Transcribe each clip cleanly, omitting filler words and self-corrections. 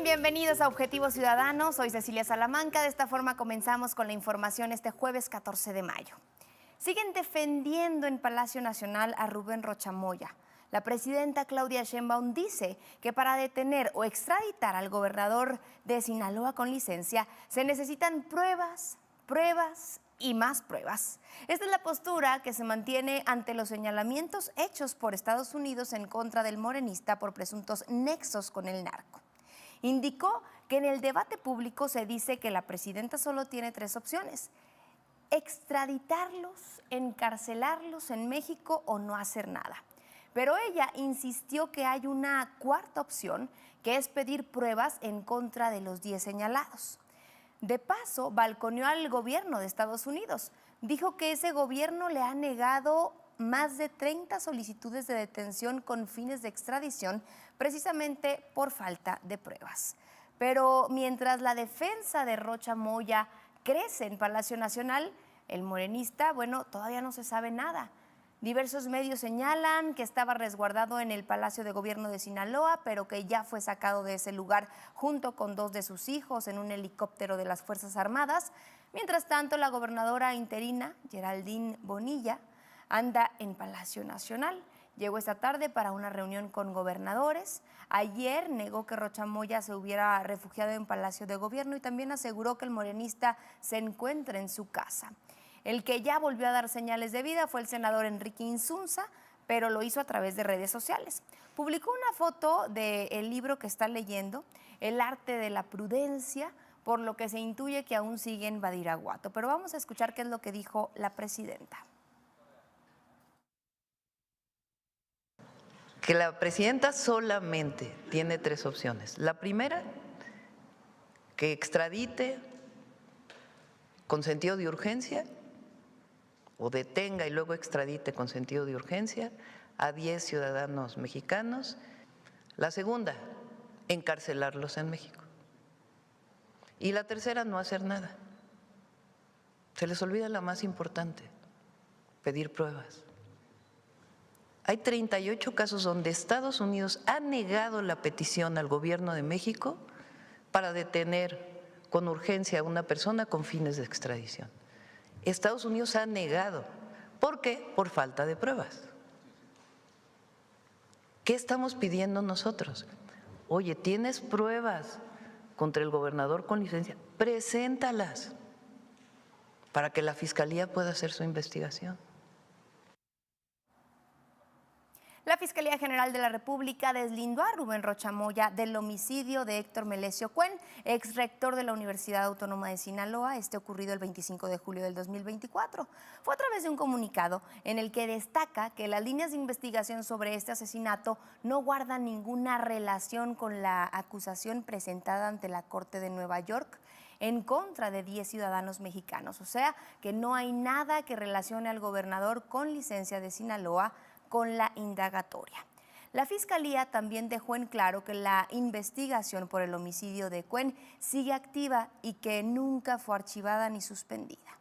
Bienvenidos a Objetivo Ciudadano. Soy Cecilia Salamanca. De esta forma comenzamos con la información este jueves 14 de mayo. Siguen defendiendo en Palacio Nacional a Rubén Rocha Moya. La presidenta Claudia Sheinbaum dice que para detener o extraditar al gobernador de Sinaloa con licencia se necesitan pruebas y más pruebas. Esta es la postura que se mantiene ante los señalamientos hechos por Estados Unidos en contra del morenista por presuntos nexos con el narco. Indicó que en el debate público se dice que la presidenta solo tiene tres opciones: extraditarlos, encarcelarlos en México o no hacer nada. Pero ella insistió que hay una cuarta opción, que es pedir pruebas en contra de los 10 señalados. De paso, balconeó al gobierno de Estados Unidos. Dijo que ese gobierno le ha negado más de 30 solicitudes de detención con fines de extradición, precisamente por falta de pruebas. Pero mientras la defensa de Rocha Moya crece en Palacio Nacional, el morenista, todavía no se sabe nada. Diversos medios señalan que estaba resguardado en el Palacio de Gobierno de Sinaloa, pero que ya fue sacado de ese lugar junto con 2 de sus hijos en un helicóptero de las Fuerzas Armadas. Mientras tanto, la gobernadora interina, Geraldine Bonilla, anda en Palacio Nacional. Llegó esta tarde para una reunión con gobernadores. Ayer negó que Rocha Moya se hubiera refugiado en Palacio de Gobierno y también aseguró que el morenista se encuentra en su casa. El que ya volvió a dar señales de vida fue el senador Enrique Insunza, pero lo hizo a través de redes sociales. Publicó una foto del libro que está leyendo, El arte de la prudencia, por lo que se intuye que aún sigue en Badiraguato. Pero vamos a escuchar qué es lo que dijo la presidenta. Que la presidenta solamente tiene 3 opciones. La primera, que extradite con sentido de urgencia o detenga y luego extradite con sentido de urgencia a 10 ciudadanos mexicanos. La segunda, encarcelarlos en México. Y la tercera, no hacer nada. Se les olvida la más importante: pedir pruebas. Hay 38 casos donde Estados Unidos ha negado la petición al gobierno de México para detener con urgencia a una persona con fines de extradición. Estados Unidos ha negado. ¿Por qué? Por falta de pruebas. ¿Qué estamos pidiendo nosotros? Oye, ¿tienes pruebas contra el gobernador con licencia? Preséntalas para que la Fiscalía pueda hacer su investigación. La Fiscalía General de la República deslindó a Rubén Rocha Moya del homicidio de Héctor Melesio Cuen, ex rector de la Universidad Autónoma de Sinaloa, ocurrido el 25 de julio del 2024. Fue a través de un comunicado en el que destaca que las líneas de investigación sobre este asesinato no guardan ninguna relación con la acusación presentada ante la Corte de Nueva York en contra de 10 ciudadanos mexicanos. O sea, que no hay nada que relacione al gobernador con licencia de Sinaloa con la indagatoria. La Fiscalía también dejó en claro que la investigación por el homicidio de Cuen sigue activa y que nunca fue archivada ni suspendida.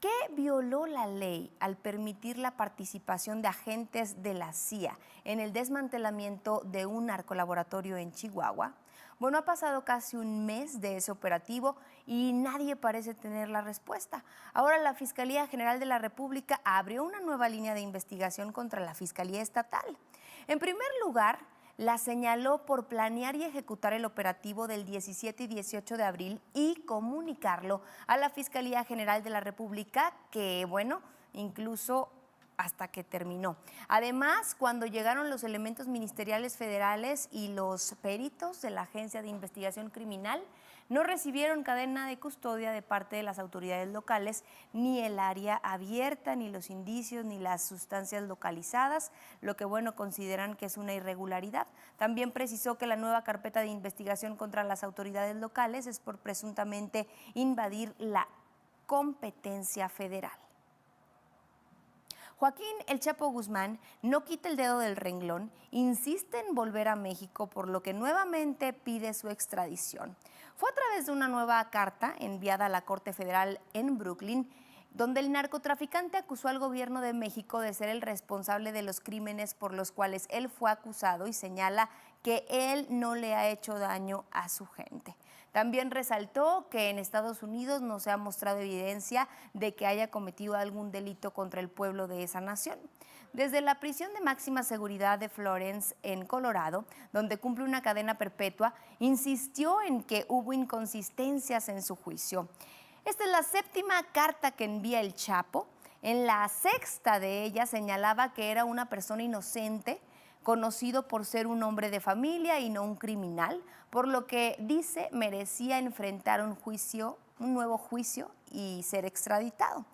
¿Qué violó la ley al permitir la participación de agentes de la CIA en el desmantelamiento de un narcolaboratorio en Chihuahua? Ha pasado casi un mes de ese operativo y nadie parece tener la respuesta. Ahora la Fiscalía General de la República abrió una nueva línea de investigación contra la Fiscalía Estatal. En primer lugar, la señaló por planear y ejecutar el operativo del 17 y 18 de abril y comunicarlo a la Fiscalía General de la República, que incluso hasta que terminó. Además, cuando llegaron los elementos ministeriales federales y los peritos de la Agencia de Investigación Criminal, no recibieron cadena de custodia de parte de las autoridades locales, ni el área abierta, ni los indicios, ni las sustancias localizadas, lo que consideran que es una irregularidad. También precisó que la nueva carpeta de investigación contra las autoridades locales es por presuntamente invadir la competencia federal. Joaquín El Chapo Guzmán no quita el dedo del renglón, insiste en volver a México, por lo que nuevamente pide su extradición. Fue a través de una nueva carta enviada a la Corte Federal en Brooklyn, donde el narcotraficante acusó al gobierno de México de ser el responsable de los crímenes por los cuales él fue acusado y señala que él no le ha hecho daño a su gente. También resaltó que en Estados Unidos no se ha mostrado evidencia de que haya cometido algún delito contra el pueblo de esa nación. Desde la prisión de máxima seguridad de Florence, en Colorado, donde cumple una cadena perpetua, insistió en que hubo inconsistencias en su juicio. Esta es la 7ª carta que envía el Chapo. En la 6ª de ellas señalaba que era una persona inocente, conocido por ser un hombre de familia y no un criminal, por lo que dice merecía enfrentar un nuevo juicio y ser extraditado.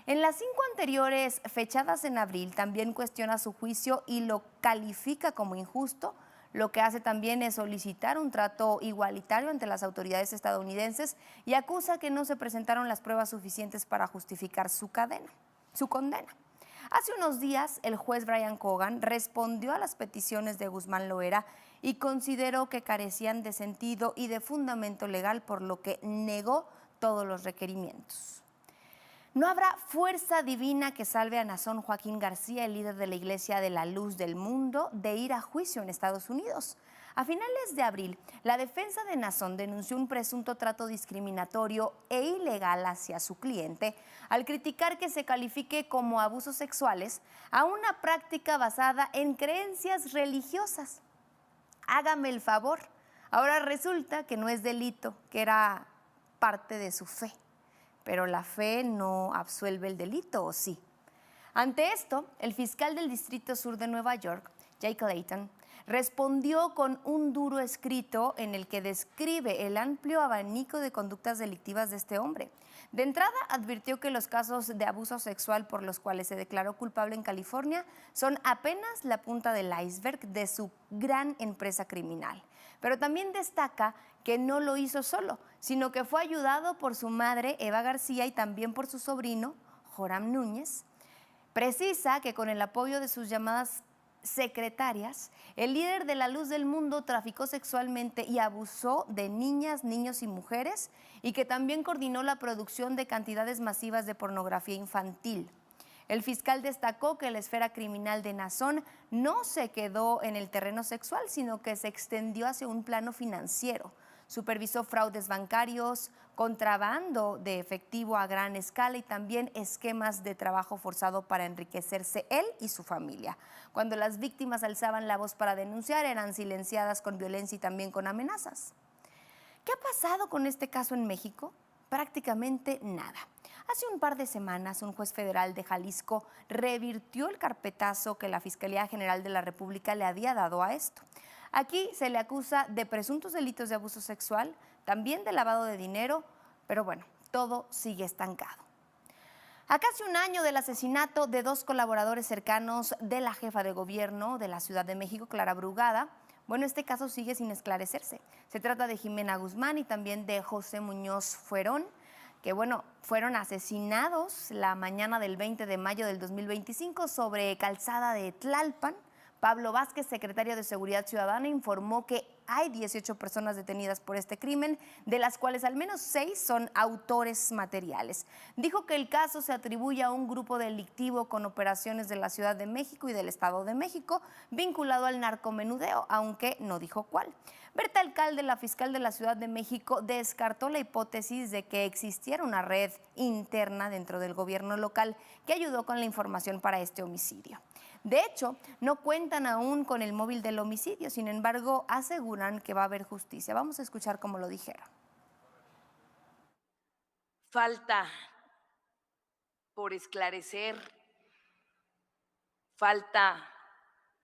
En las 5 anteriores, fechadas en abril, también cuestiona su juicio y lo califica como injusto. Lo que hace también es solicitar un trato igualitario ante las autoridades estadounidenses y acusa que no se presentaron las pruebas suficientes para justificar su condena. Hace unos días, el juez Brian Cogan respondió a las peticiones de Guzmán Loera y consideró que carecían de sentido y de fundamento legal, por lo que negó todos los requerimientos. No habrá fuerza divina que salve a Nazón Joaquín García, el líder de la Iglesia de la Luz del Mundo, de ir a juicio en Estados Unidos. A finales de abril, la defensa de Nazón denunció un presunto trato discriminatorio e ilegal hacia su cliente al criticar que se califique como abusos sexuales a una práctica basada en creencias religiosas. Hágame el favor, ahora resulta que no es delito, que era parte de su fe. Pero la fe no absuelve el delito, ¿o sí? Ante esto, el fiscal del Distrito Sur de Nueva York, Jake Layton, respondió con un duro escrito en el que describe el amplio abanico de conductas delictivas de este hombre. De entrada, advirtió que los casos de abuso sexual por los cuales se declaró culpable en California son apenas la punta del iceberg de su gran empresa criminal. Pero también destaca que no lo hizo solo, sino que fue ayudado por su madre, Eva García, y también por su sobrino, Joram Núñez. Precisa que con el apoyo de sus llamadas secretarias, el líder de la Luz del Mundo traficó sexualmente y abusó de niñas, niños y mujeres, y que también coordinó la producción de cantidades masivas de pornografía infantil. El fiscal destacó que la esfera criminal de Nazón no se quedó en el terreno sexual, sino que se extendió hacia un plano financiero. Supervisó fraudes bancarios, contrabando de efectivo a gran escala y también esquemas de trabajo forzado para enriquecerse él y su familia. Cuando las víctimas alzaban la voz para denunciar, eran silenciadas con violencia y también con amenazas. ¿Qué ha pasado con este caso en México? Prácticamente nada. Hace un par de semanas, un juez federal de Jalisco revirtió el carpetazo que la Fiscalía General de la República le había dado a esto. Aquí se le acusa de presuntos delitos de abuso sexual, también de lavado de dinero, pero bueno, todo sigue estancado. A casi un año del asesinato de 2 colaboradores cercanos de la jefa de gobierno de la Ciudad de México, Clara Brugada, bueno, este caso sigue sin esclarecerse. Se trata de Jimena Guzmán y también de José Muñoz Fuerón, que fueron asesinados la mañana del 20 de mayo del 2025 sobre Calzada de Tlalpan. Pablo Vázquez, secretario de Seguridad Ciudadana, informó que hay 18 personas detenidas por este crimen, de las cuales al menos 6 son autores materiales. Dijo que el caso se atribuye a un grupo delictivo con operaciones de la Ciudad de México y del Estado de México, vinculado al narcomenudeo, aunque no dijo cuál. Berta Alcalde, la fiscal de la Ciudad de México, descartó la hipótesis de que existiera una red interna dentro del gobierno local que ayudó con la información para este homicidio. De hecho, no cuentan aún con el móvil del homicidio, sin embargo, aseguran que va a haber justicia. Vamos a escuchar cómo lo dijeron. Falta por esclarecer, falta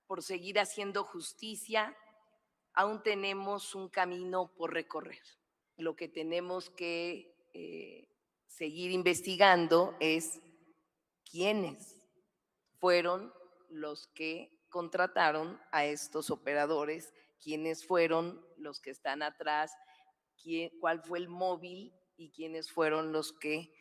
por seguir haciendo justicia, aún tenemos un camino por recorrer. Lo que tenemos que seguir investigando es quiénes fueron los que contrataron a estos operadores, quiénes fueron los que están atrás, cuál fue el móvil y quiénes fueron los que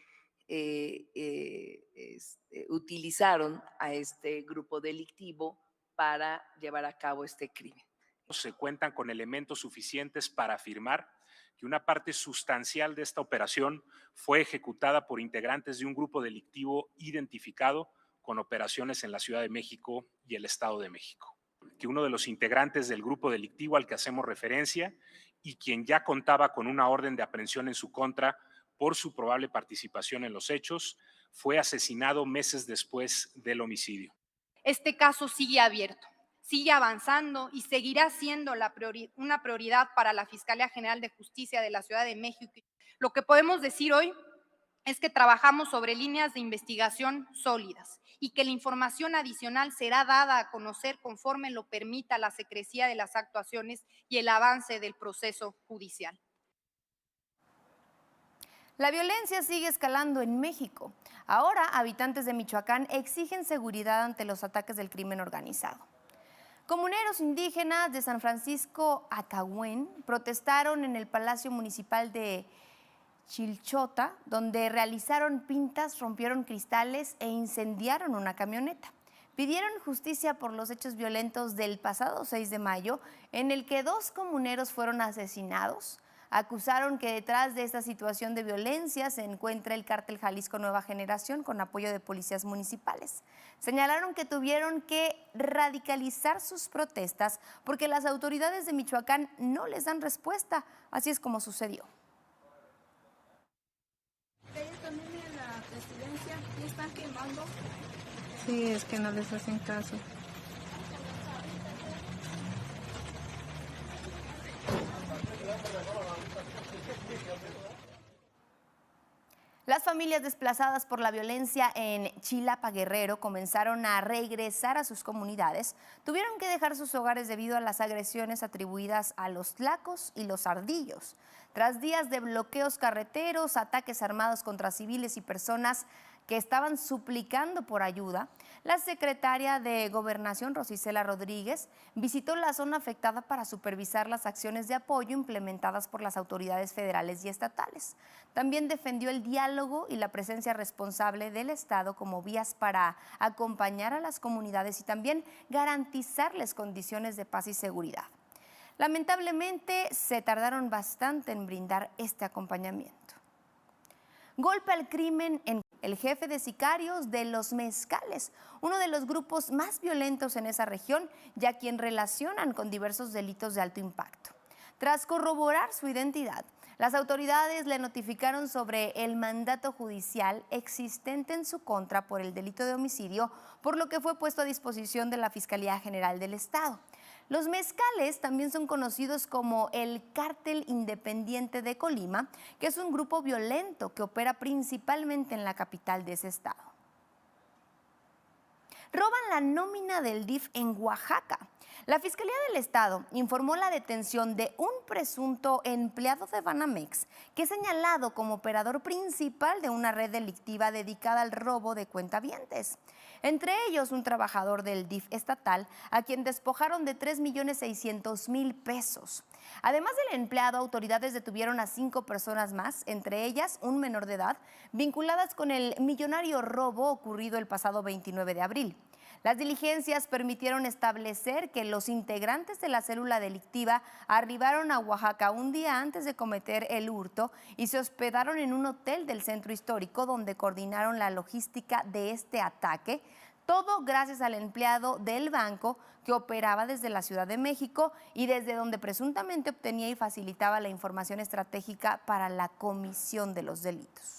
utilizaron a este grupo delictivo para llevar a cabo este crimen. Se cuentan con elementos suficientes para afirmar que una parte sustancial de esta operación fue ejecutada por integrantes de un grupo delictivo identificado con operaciones en la Ciudad de México y el Estado de México. que uno de los integrantes del grupo delictivo al que hacemos referencia y quien ya contaba con una orden de aprehensión en su contra por su probable participación en los hechos, fue asesinado meses después del homicidio. Este caso sigue abierto, sigue avanzando y seguirá siendo una prioridad para la Fiscalía General de Justicia de la Ciudad de México. Lo que podemos decir hoy es que trabajamos sobre líneas de investigación sólidas y que la información adicional será dada a conocer conforme lo permita la secrecía de las actuaciones y el avance del proceso judicial. La violencia sigue escalando en México. Ahora, habitantes de Michoacán exigen seguridad ante los ataques del crimen organizado. Comuneros indígenas de San Francisco Acahuén protestaron en el Palacio Municipal de Chilchota, donde realizaron pintas, rompieron cristales e incendiaron una camioneta. Pidieron justicia por los hechos violentos del pasado 6 de mayo, en el que 2 comuneros fueron asesinados. Acusaron que detrás de esta situación de violencia se encuentra el cártel Jalisco Nueva Generación con apoyo de policías municipales. Señalaron que tuvieron que radicalizar sus protestas porque las autoridades de Michoacán no les dan respuesta. Así es como sucedió. Ellos también en la presidencia y están quemando. Sí, es que no les hacen caso. Las familias desplazadas por la violencia en Chilapa, Guerrero, comenzaron a regresar a sus comunidades. Tuvieron que dejar sus hogares debido a las agresiones atribuidas a los tlacos y los ardillos. Tras días de bloqueos carreteros, ataques armados contra civiles y personas que estaban suplicando por ayuda, la secretaria de Gobernación, Rosicela Rodríguez, visitó la zona afectada para supervisar las acciones de apoyo implementadas por las autoridades federales y estatales. También defendió el diálogo y la presencia responsable del Estado como vías para acompañar a las comunidades y también garantizarles condiciones de paz y seguridad. Lamentablemente, se tardaron bastante en brindar este acompañamiento. Golpe al crimen en el jefe de sicarios de Los Mezcales, uno de los grupos más violentos en esa región, ya quien relacionan con diversos delitos de alto impacto. Tras corroborar su identidad, las autoridades le notificaron sobre el mandato judicial existente en su contra por el delito de homicidio, por lo que fue puesto a disposición de la Fiscalía General del Estado. Los Mezcales también son conocidos como el Cártel Independiente de Colima, que es un grupo violento que opera principalmente en la capital de ese estado. Roban la nómina del DIF en Oaxaca. La Fiscalía del Estado informó la detención de un presunto empleado de Banamex que es señalado como operador principal de una red delictiva dedicada al robo de cuentavientes. Entre ellos, un trabajador del DIF estatal a quien despojaron de 3.600.000 pesos. Además del empleado, autoridades detuvieron a 5 personas más, entre ellas un menor de edad, vinculadas con el millonario robo ocurrido el pasado 29 de abril. Las diligencias permitieron establecer que los integrantes de la célula delictiva arribaron a Oaxaca un día antes de cometer el hurto y se hospedaron en un hotel del centro histórico donde coordinaron la logística de este ataque, todo gracias al empleado del banco que operaba desde la Ciudad de México y desde donde presuntamente obtenía y facilitaba la información estratégica para la comisión de los delitos.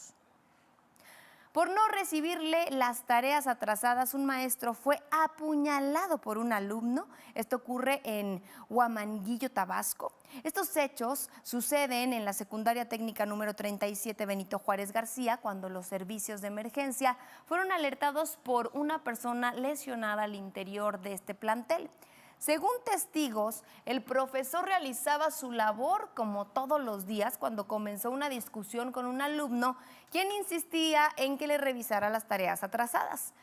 Por no recibirle las tareas atrasadas, un maestro fue apuñalado por un alumno. Esto ocurre en Huamanguillo, Tabasco. Estos hechos suceden en la secundaria técnica número 37 Benito Juárez García, cuando los servicios de emergencia fueron alertados por una persona lesionada al interior de este plantel. Según testigos, el profesor realizaba su labor como todos los días cuando comenzó una discusión con un alumno quien insistía en que le revisara las tareas atrasadas.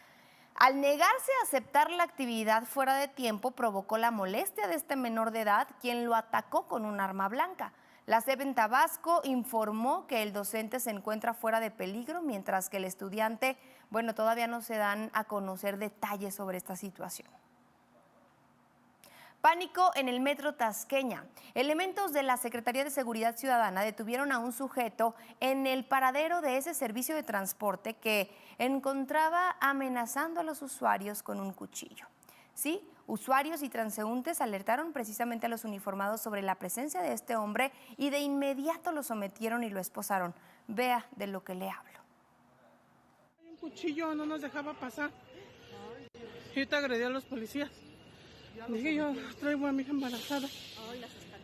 Al negarse a aceptar la actividad fuera de tiempo, provocó la molestia de este menor de edad, quien lo atacó con un arma blanca. La SEP en Tabasco informó que el docente se encuentra fuera de peligro, mientras que el estudiante, todavía no se dan a conocer detalles sobre esta situación. Pánico en el metro Tasqueña. Elementos de la Secretaría de Seguridad Ciudadana detuvieron a un sujeto en el paradero de ese servicio de transporte que encontraba amenazando a los usuarios con un cuchillo. Sí, Usuarios y transeúntes alertaron precisamente a los uniformados sobre la presencia de este hombre y de inmediato lo sometieron y lo esposaron. Vea de lo que le hablo. Un cuchillo no nos dejaba pasar. Y ahorita agredió a los policías. Dije, yo traigo a mi hija embarazada.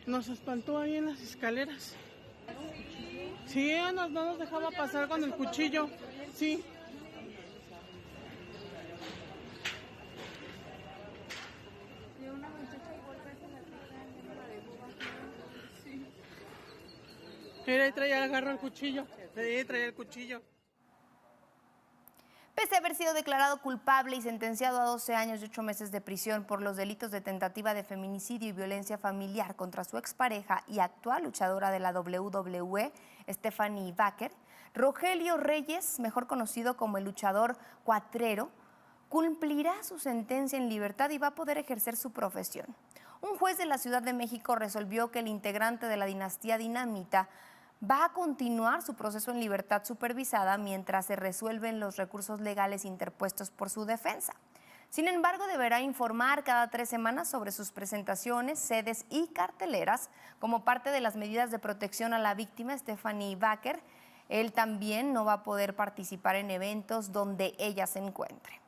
Nos espantó ahí en las escaleras. Sí, no nos dejaba pasar con el cuchillo. Sí. Mira, ahí traía, agarró el cuchillo. Sí, traía el cuchillo. Pese a haber sido declarado culpable y sentenciado a 12 años y 8 meses de prisión por los delitos de tentativa de feminicidio y violencia familiar contra su expareja y actual luchadora de la WWE, Stephanie Baker, Rogelio Reyes, mejor conocido como el luchador cuatrero, cumplirá su sentencia en libertad y va a poder ejercer su profesión. Un juez de la Ciudad de México resolvió que el integrante de la dinastía Dinamita va a continuar su proceso en libertad supervisada mientras se resuelven los recursos legales interpuestos por su defensa. Sin embargo, deberá informar cada 3 semanas sobre sus presentaciones, sedes y carteleras como parte de las medidas de protección a la víctima Stephanie Baker. Él también no va a poder participar en eventos donde ella se encuentre.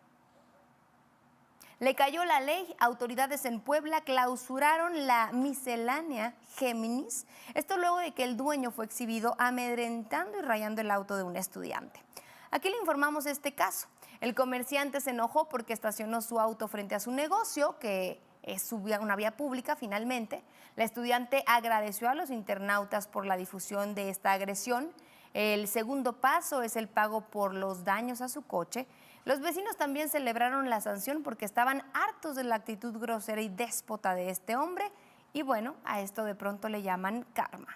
Le cayó la ley, autoridades en Puebla clausuraron la miscelánea Géminis, esto luego de que el dueño fue exhibido amedrentando y rayando el auto de un estudiante. Aquí le informamos este caso. El comerciante se enojó porque estacionó su auto frente a su negocio, que es una vía pública finalmente. La estudiante agradeció a los internautas por la difusión de esta agresión. El segundo paso es el pago por los daños a su coche. Los vecinos también celebraron la sanción porque estaban hartos de la actitud grosera y déspota de este hombre y bueno, a esto de pronto le llaman karma.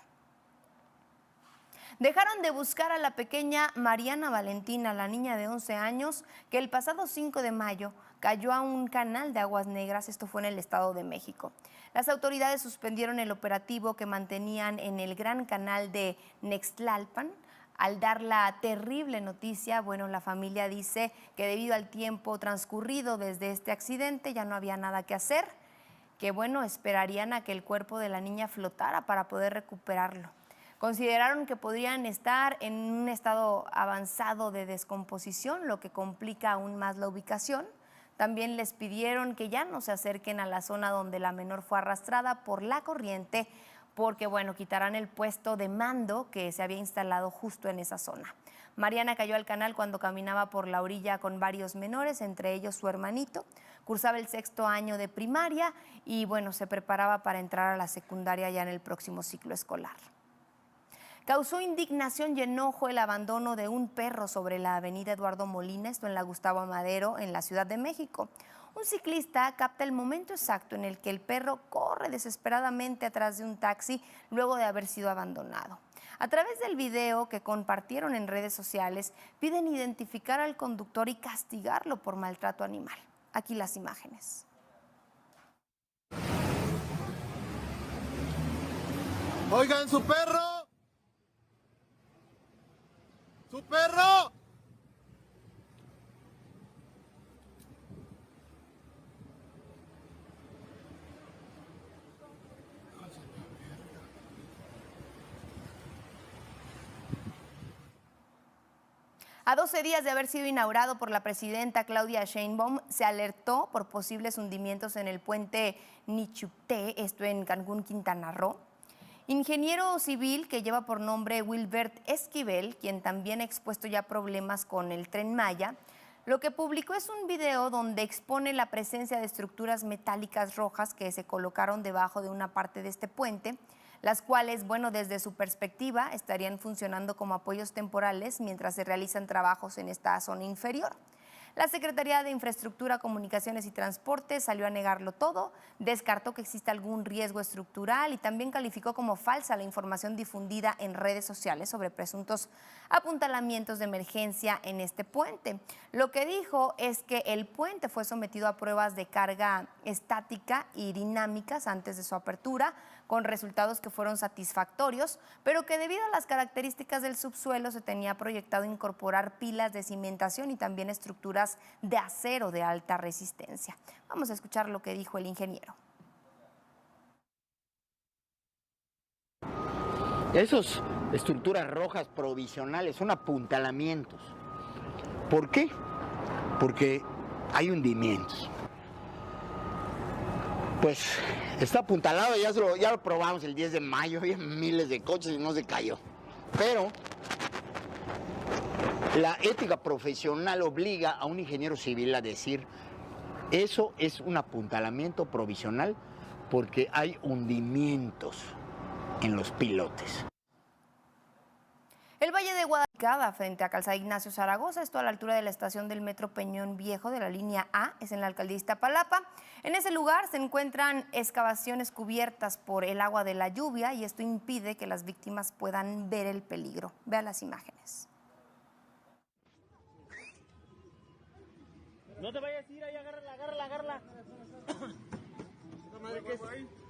Dejaron de buscar a la pequeña Mariana Valentina, la niña de 11 años, que el pasado 5 de mayo cayó a un canal de aguas negras, esto fue en el Estado de México. Las autoridades suspendieron el operativo que mantenían en el Gran Canal de Nextlalpan. Al dar la terrible noticia, bueno, la familia dice que debido al tiempo transcurrido desde este accidente ya no había nada que hacer, que bueno, esperarían a que el cuerpo de la niña flotara para poder recuperarlo. Consideraron que podrían estar en un estado avanzado de descomposición, lo que complica aún más la ubicación. También les pidieron que ya no se acerquen a la zona donde la menor fue arrastrada por la corriente, porque bueno, quitarán el puesto de mando que se había instalado justo en esa zona. Mariana cayó al canal cuando caminaba por la orilla con varios menores, entre ellos su hermanito. Cursaba el 6º año de primaria y bueno, se preparaba para entrar a la secundaria ya en el próximo ciclo escolar. Causó indignación y enojo el abandono de un perro sobre la avenida Eduardo Molina, esto en la Gustavo Amadero, en la Ciudad de México. Un ciclista capta el momento exacto en el que el perro corre desesperadamente atrás de un taxi luego de haber sido abandonado. A través del video que compartieron en redes sociales, piden identificar al conductor y castigarlo por maltrato animal. Aquí las imágenes. Oigan, su perro. ¡Su perro! A 12 días de haber sido inaugurado por la presidenta Claudia Sheinbaum, se alertó por posibles hundimientos en el puente Nichupté, esto en Cancún, Quintana Roo. Ingeniero civil que lleva por nombre Wilbert Esquivel, quien también ha expuesto ya problemas con el Tren Maya, lo que publicó es un video donde expone la presencia de estructuras metálicas rojas que se colocaron debajo de una parte de este puente, las cuales, bueno, desde su perspectiva estarían funcionando como apoyos temporales mientras se realizan trabajos en esta zona inferior. La Secretaría de Infraestructura, Comunicaciones y Transporte salió a negarlo todo, descartó que exista algún riesgo estructural y también calificó como falsa la información difundida en redes sociales sobre presuntos apuntalamientos de emergencia en este puente. Lo que dijo es que el puente fue sometido a pruebas de carga estática y dinámicas antes de su apertura, con resultados que fueron satisfactorios, pero que debido a las características del subsuelo se tenía proyectado incorporar pilas de cimentación y también estructuras de acero de alta resistencia. Vamos a escuchar lo que dijo el ingeniero. Esas estructuras rojas provisionales son apuntalamientos. ¿Por qué? Porque hay hundimientos. Pues está apuntalado, ya lo probamos el 10 de mayo, había miles de coches y no se cayó. Pero la ética profesional obliga a un ingeniero civil a decir, eso es un apuntalamiento provisional porque hay hundimientos en los pilotes. El Valle de Guadalajara, frente a Calzada Ignacio Zaragoza, esto a la altura de la estación del Metro Peñón Viejo de la línea A, es en la alcaldía de Iztapalapa. En ese lugar se encuentran excavaciones cubiertas por el agua de la lluvia y esto impide que las víctimas puedan ver el peligro. Vean las imágenes. No te vayas a ir ahí, agárrala.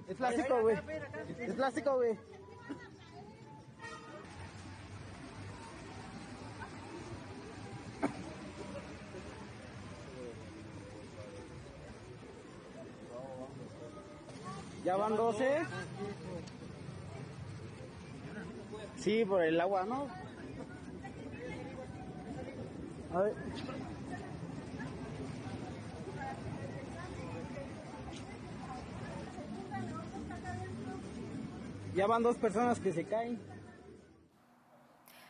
Es plástico, güey. Es plástico, güey. Ya van 12. Sí, por el agua, ¿no? A ver. Ya van 2 personas que se caen.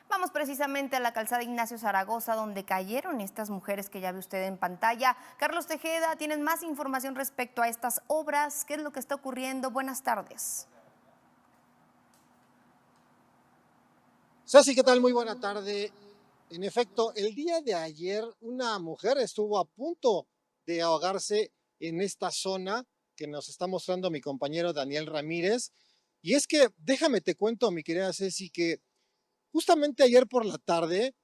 Vamos precisamente a la calzada Ignacio Zaragoza, donde cayeron estas mujeres que ya ve usted en pantalla. Carlos Tejeda, ¿tienes más información respecto a estas obras? ¿Qué es lo que está ocurriendo? Buenas tardes. Ceci, ¿qué tal? Muy buena tarde. En efecto, el día de ayer una mujer estuvo a punto de ahogarse en esta zona que nos está mostrando mi compañero Daniel Ramírez. Y es que, déjame te cuento, mi querida Ceci, que justamente ayer por la tarde,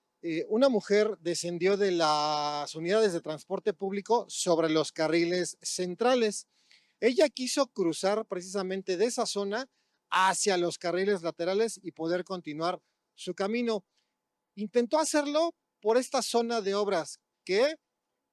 una mujer descendió de las unidades de transporte público sobre los carriles centrales. Ella quiso cruzar precisamente de esa zona hacia los carriles laterales y poder continuar su camino. Intentó hacerlo por esta zona de obras que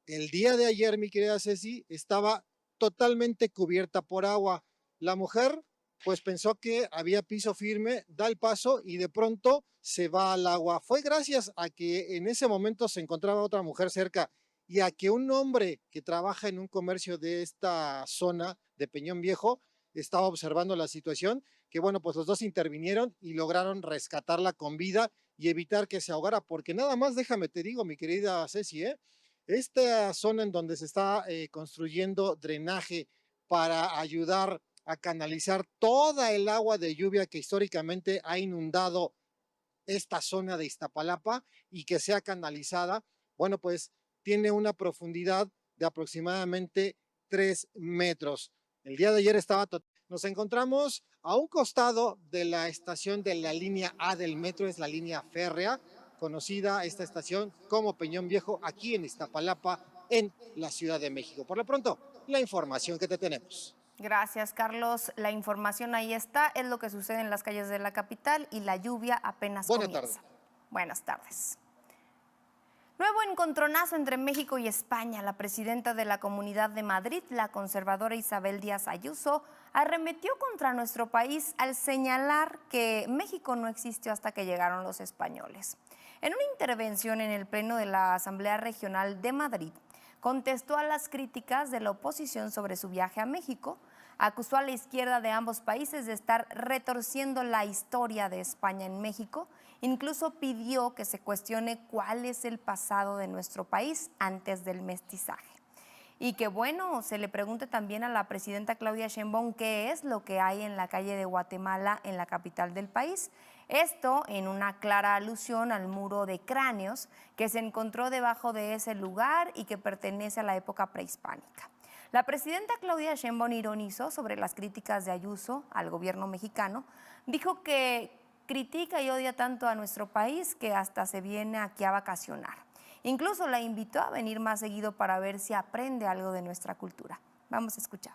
el día de ayer, mi querida Ceci, estaba totalmente cubierta por agua. La mujer pues pensó que había piso firme, da el paso y de pronto se va al agua. Fue gracias a que en ese momento se encontraba otra mujer cerca y a que un hombre que trabaja en un comercio de esta zona de Peñón Viejo estaba observando la situación, que bueno, pues los dos intervinieron y lograron rescatarla con vida y evitar que se ahogara, porque nada más, déjame te digo, mi querida Ceci, esta zona en donde se está construyendo drenaje para ayudar a canalizar toda el agua de lluvia que históricamente ha inundado esta zona de Iztapalapa y que sea canalizada, bueno, pues tiene una profundidad de aproximadamente 3 metros. El día de ayer nos encontramos a un costado de la estación de la línea A del metro, es la línea férrea, conocida esta estación como Peñón Viejo, aquí en Iztapalapa, en la Ciudad de México. Por lo pronto, la información que te tenemos. Gracias, Carlos. La información ahí está, es lo que sucede en las calles de la capital y la lluvia apenas comienza. Buenas tardes. Nuevo encontronazo entre México y España. La presidenta de la Comunidad de Madrid, la conservadora Isabel Díaz Ayuso, arremetió contra nuestro país al señalar que México no existió hasta que llegaron los españoles. En una intervención en el Pleno de la Asamblea Regional de Madrid, contestó a las críticas de la oposición sobre su viaje a México, acusó a la izquierda de ambos países de estar retorciendo la historia de España en México, incluso pidió que se cuestione cuál es el pasado de nuestro país antes del mestizaje. Y que bueno, se le pregunte también a la presidenta Claudia Sheinbaum qué es lo que hay en la calle de Guatemala, en la capital del país. Esto en una clara alusión al muro de cráneos que se encontró debajo de ese lugar y que pertenece a la época prehispánica. La presidenta Claudia Sheinbaum ironizó sobre las críticas de Ayuso al gobierno mexicano, dijo que critica y odia tanto a nuestro país que hasta se viene aquí a vacacionar. Incluso la invitó a venir más seguido para ver si aprende algo de nuestra cultura. Vamos a escuchar.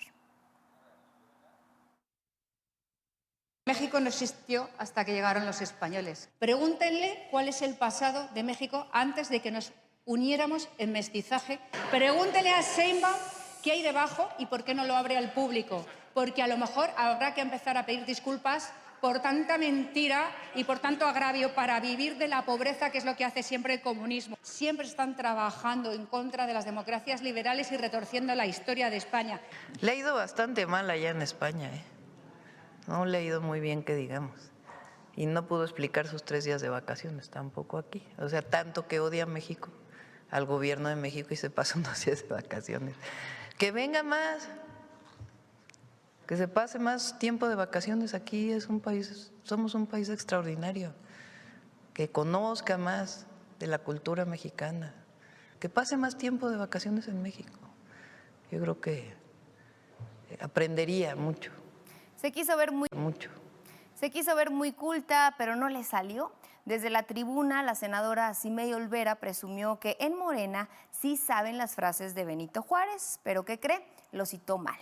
México no existió hasta que llegaron los españoles. Pregúntenle cuál es el pasado de México antes de que nos uniéramos en mestizaje. Pregúntenle a Sheinbaum qué hay debajo y por qué no lo abre al público. Porque a lo mejor habrá que empezar a pedir disculpas por tanta mentira y por tanto agravio para vivir de la pobreza, que es lo que hace siempre el comunismo. Siempre están trabajando en contra de las democracias liberales y retorciendo la historia de España. Le ha ido bastante mal allá en España, ¿eh? No le ha ido muy bien, que digamos. Y no pudo explicar sus 3 días de vacaciones tampoco aquí. O sea, tanto que odia a México, al gobierno de México, y se pasa unos días de vacaciones. Que venga más, que se pase más tiempo de vacaciones aquí. Somos un país extraordinario. Que conozca más de la cultura mexicana. Que pase más tiempo de vacaciones en México. Yo creo que aprendería mucho. Se quiso ver muy culta, pero no le salió. Desde la tribuna, la senadora Cimey Olvera presumió que en Morena sí saben las frases de Benito Juárez, pero ¿qué cree? Lo citó mal.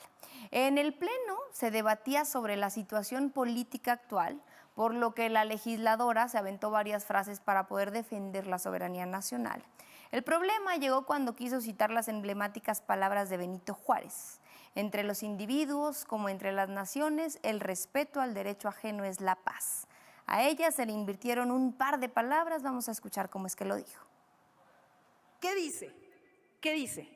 En el Pleno se debatía sobre la situación política actual, por lo que la legisladora se aventó varias frases para poder defender la soberanía nacional. El problema llegó cuando quiso citar las emblemáticas palabras de Benito Juárez. Entre los individuos como entre las naciones, el respeto al derecho ajeno es la paz. A ella se le invirtieron un par de palabras, vamos a escuchar cómo es que lo dijo. ¿Qué dice? ¿Qué dice?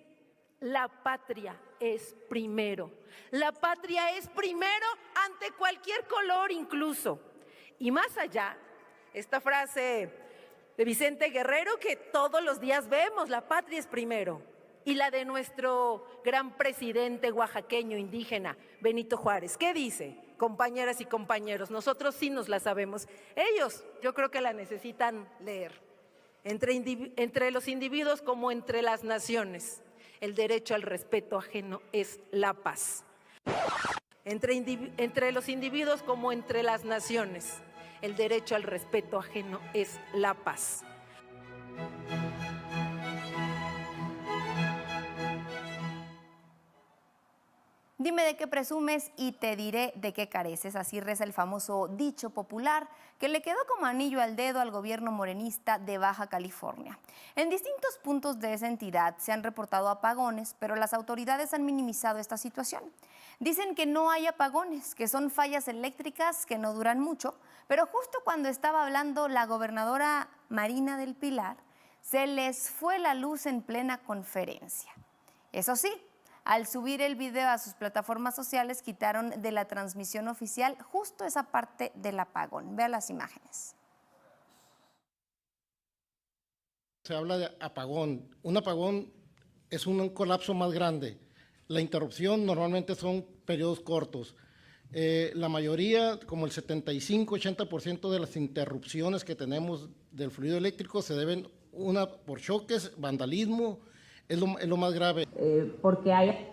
La patria es primero. La patria es primero ante cualquier color incluso. Y más allá, esta frase de Vicente Guerrero que todos los días vemos, la patria es primero. Y la de nuestro gran presidente oaxaqueño indígena, Benito Juárez. ¿Qué dice? Compañeras y compañeros, nosotros sí nos la sabemos. Ellos, yo creo que la necesitan leer. Entre los individuos como entre las naciones, el derecho al respeto ajeno es la paz. Entre los individuos como entre las naciones, el derecho al respeto ajeno es la paz. Dime de qué presumes y te diré de qué careces. Así reza el famoso dicho popular que le quedó como anillo al dedo al gobierno morenista de Baja California. En distintos puntos de esa entidad se han reportado apagones, pero las autoridades han minimizado esta situación. Dicen que no hay apagones, que son fallas eléctricas que no duran mucho, pero justo cuando estaba hablando la gobernadora Marina del Pilar, se les fue la luz en plena conferencia. Eso sí, al subir el video a sus plataformas sociales, quitaron de la transmisión oficial justo esa parte del apagón. Vea las imágenes. Se habla de apagón. Un apagón es un colapso más grande. La interrupción normalmente son periodos cortos. La mayoría, como el 75-80% de las interrupciones que tenemos del fluido eléctrico se deben, una, por choques, vandalismo, es lo más grave. Porque hay...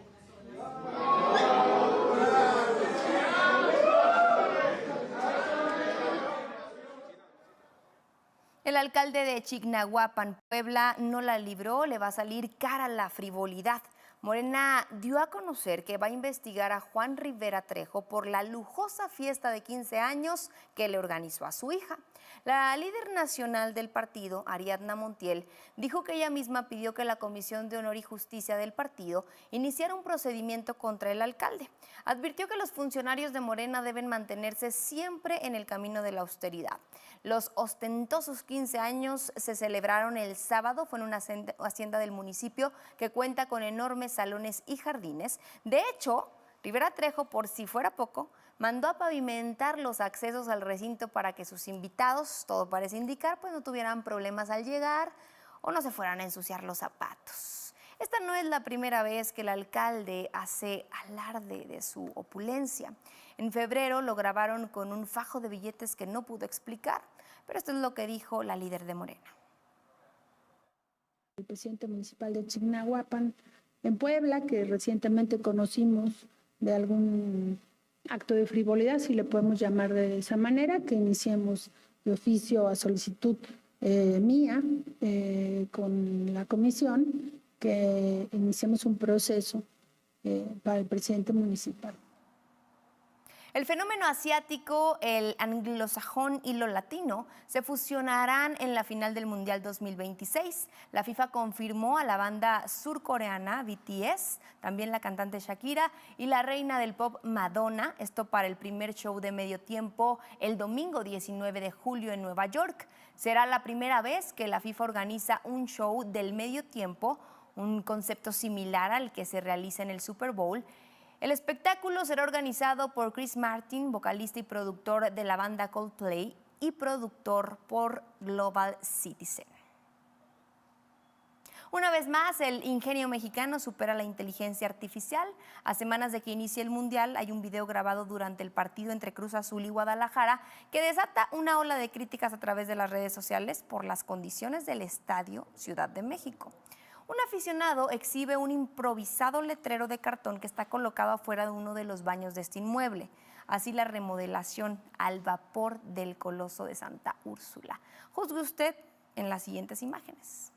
El alcalde de Chignahuapan, Puebla, no la libró, le va a salir cara la frivolidad. Morena dio a conocer que va a investigar a Juan Rivera Trejo por la lujosa fiesta de 15 años que le organizó a su hija. La líder nacional del partido, Ariadna Montiel, dijo que ella misma pidió que la Comisión de Honor y Justicia del partido iniciara un procedimiento contra el alcalde. Advirtió que los funcionarios de Morena deben mantenerse siempre en el camino de la austeridad. Los ostentosos 15 años se celebraron el sábado, fue en una hacienda del municipio que cuenta con enormes salones y jardines. De hecho, Rivera Trejo, por si fuera poco, mandó a pavimentar los accesos al recinto para que sus invitados, todo parece indicar, pues no tuvieran problemas al llegar o no se fueran a ensuciar los zapatos. Esta no es la primera vez que el alcalde hace alarde de su opulencia. En febrero lo grabaron con un fajo de billetes que no pudo explicar, pero esto es lo que dijo la líder de Morena. El presidente municipal de Chignahuapan, en Puebla, que recientemente conocimos de algún acto de frivolidad, si le podemos llamar de esa manera, que iniciemos de oficio a solicitud mía con la comisión, que iniciemos un proceso para el presidente municipal. El fenómeno asiático, el anglosajón y lo latino se fusionarán en la final del Mundial 2026. La FIFA confirmó a la banda surcoreana BTS, también la cantante Shakira y la reina del pop Madonna, esto para el primer show de medio tiempo el domingo 19 de julio en Nueva York. Será la primera vez que la FIFA organiza un show del medio tiempo, un concepto similar al que se realiza en el Super Bowl. El espectáculo será organizado por Chris Martin, vocalista y productor de la banda Coldplay y productor por Global Citizen. Una vez más, el ingenio mexicano supera la inteligencia artificial. A semanas de que inicie el Mundial, hay un video grabado durante el partido entre Cruz Azul y Guadalajara que desata una ola de críticas a través de las redes sociales por las condiciones del Estadio Ciudad de México. Un aficionado exhibe un improvisado letrero de cartón que está colocado afuera de uno de los baños de este inmueble. Así la remodelación al vapor del Coloso de Santa Úrsula. Juzgue usted en las siguientes imágenes.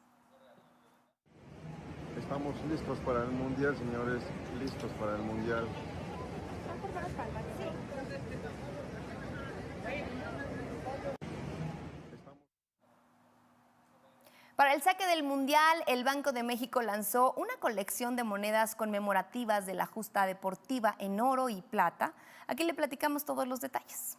Estamos listos para el Mundial, señores, listos para el Mundial. Para el saque del Mundial, el Banco de México lanzó una colección de monedas conmemorativas de la justa deportiva en oro y plata. Aquí le platicamos todos los detalles.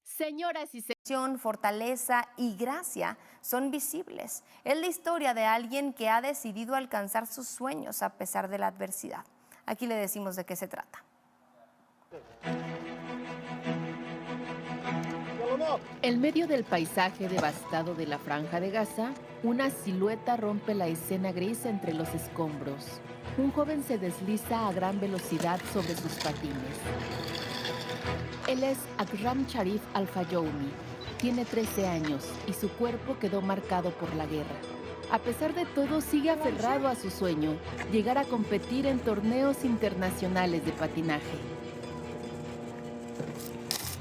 Señoras y señores, fortaleza y gracia son visibles. Es la historia de alguien que ha decidido alcanzar sus sueños a pesar de la adversidad. Aquí le decimos de qué se trata. En medio del paisaje devastado de la Franja de Gaza, una silueta rompe la escena gris entre los escombros. Un joven se desliza a gran velocidad sobre sus patines. Él es Akram Sharif Al-Fayoumi. Tiene 13 años y su cuerpo quedó marcado por la guerra. A pesar de todo, sigue aferrado a su sueño, llegar a competir en torneos internacionales de patinaje.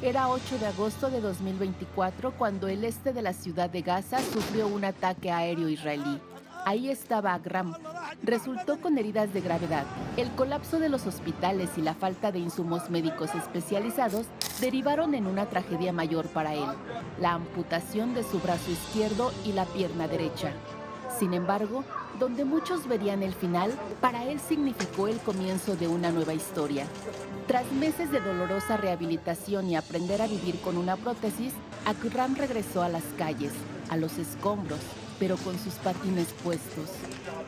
Era 8 de agosto de 2024 cuando el este de la ciudad de Gaza sufrió un ataque aéreo israelí. Ahí estaba Akram. Resultó con heridas de gravedad. El colapso de los hospitales y la falta de insumos médicos especializados derivaron en una tragedia mayor para él, la amputación de su brazo izquierdo y la pierna derecha. Sin embargo, donde muchos verían el final, para él significó el comienzo de una nueva historia. Tras meses de dolorosa rehabilitación y aprender a vivir con una prótesis, Akram regresó a las calles, a los escombros, pero con sus patines puestos.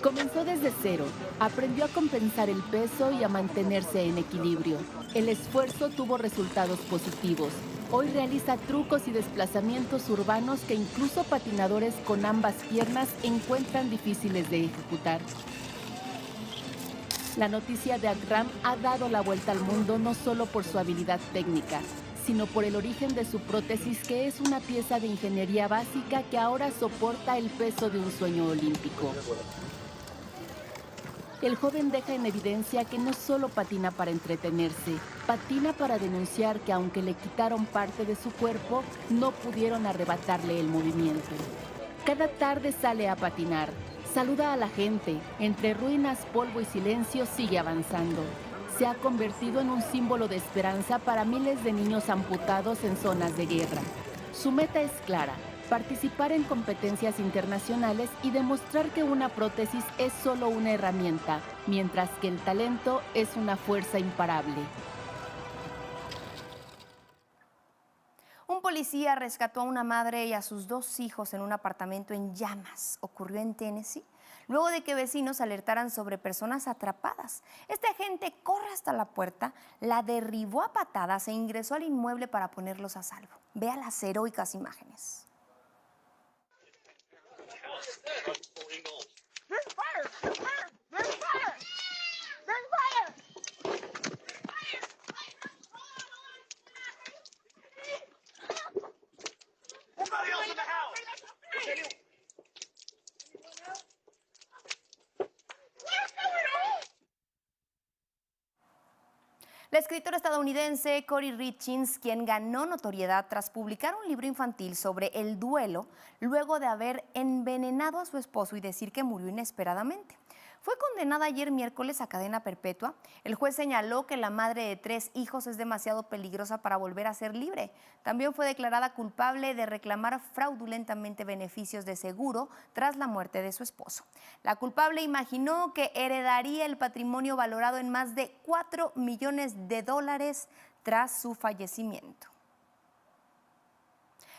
Comenzó desde cero, aprendió a compensar el peso y a mantenerse en equilibrio. El esfuerzo tuvo resultados positivos. Hoy realiza trucos y desplazamientos urbanos que incluso patinadores con ambas piernas encuentran difíciles de ejecutar. La noticia de Akram ha dado la vuelta al mundo no solo por su habilidad técnica, sino por el origen de su prótesis, que es una pieza de ingeniería básica que ahora soporta el peso de un sueño olímpico. El joven deja en evidencia que no solo patina para entretenerse, patina para denunciar que aunque le quitaron parte de su cuerpo, no pudieron arrebatarle el movimiento. Cada tarde sale a patinar, saluda a la gente, entre ruinas, polvo y silencio sigue avanzando. Se ha convertido en un símbolo de esperanza para miles de niños amputados en zonas de guerra. Su meta es clara: participar en competencias internacionales y demostrar que una prótesis es solo una herramienta, mientras que el talento es una fuerza imparable. Un policía rescató a una madre y a sus 2 hijos en un apartamento en llamas. Ocurrió en Tennessee, luego de que vecinos alertaran sobre personas atrapadas. Este agente corre hasta la puerta, la derribó a patadas e ingresó al inmueble para ponerlos a salvo. Vea las heroicas imágenes. La escritora estadounidense Cory Richins, quien ganó notoriedad tras publicar un libro infantil sobre el duelo luego de haber envenenado a su esposo y decir que murió inesperadamente. Fue condenada ayer miércoles a cadena perpetua. El juez señaló que la madre de 3 hijos es demasiado peligrosa para volver a ser libre. También fue declarada culpable de reclamar fraudulentamente beneficios de seguro tras la muerte de su esposo. La culpable imaginó que heredaría el patrimonio valorado en más de $4 millones tras su fallecimiento.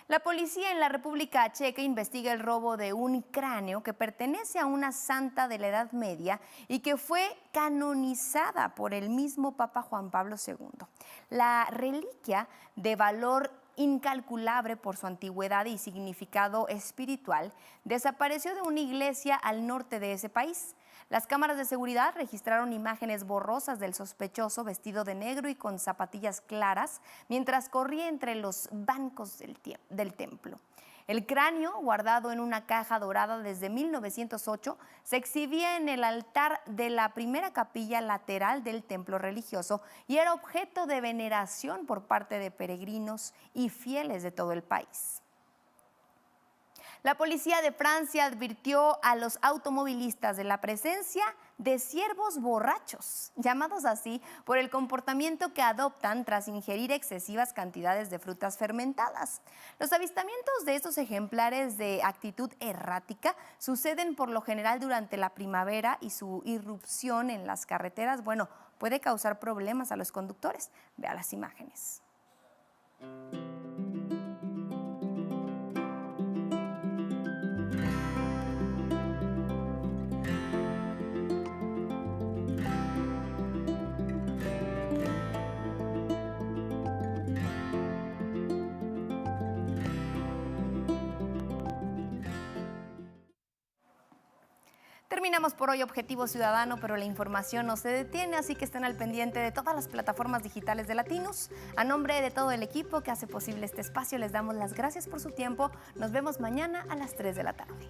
La policía en la República Checa investiga el robo de un cráneo que pertenece a una santa de la Edad Media y que fue canonizada por el mismo Papa Juan Pablo II. La reliquia, de valor incalculable por su antigüedad y significado espiritual, desapareció de una iglesia al norte de ese país. Las cámaras de seguridad registraron imágenes borrosas del sospechoso vestido de negro y con zapatillas claras mientras corría entre los bancos del templo. El cráneo, guardado en una caja dorada desde 1908, se exhibía en el altar de la primera capilla lateral del templo religioso y era objeto de veneración por parte de peregrinos y fieles de todo el país. La policía de Francia advirtió a los automovilistas de la presencia de ciervos borrachos, llamados así por el comportamiento que adoptan tras ingerir excesivas cantidades de frutas fermentadas. Los avistamientos de estos ejemplares de actitud errática suceden por lo general durante la primavera y su irrupción en las carreteras, puede causar problemas a los conductores. Vea las imágenes. Terminamos por hoy Objetivo Ciudadano, pero la información no se detiene, así que estén al pendiente de todas las plataformas digitales de Latinos. A nombre de todo el equipo que hace posible este espacio, les damos las gracias por su tiempo. Nos vemos mañana a las 3 de la tarde.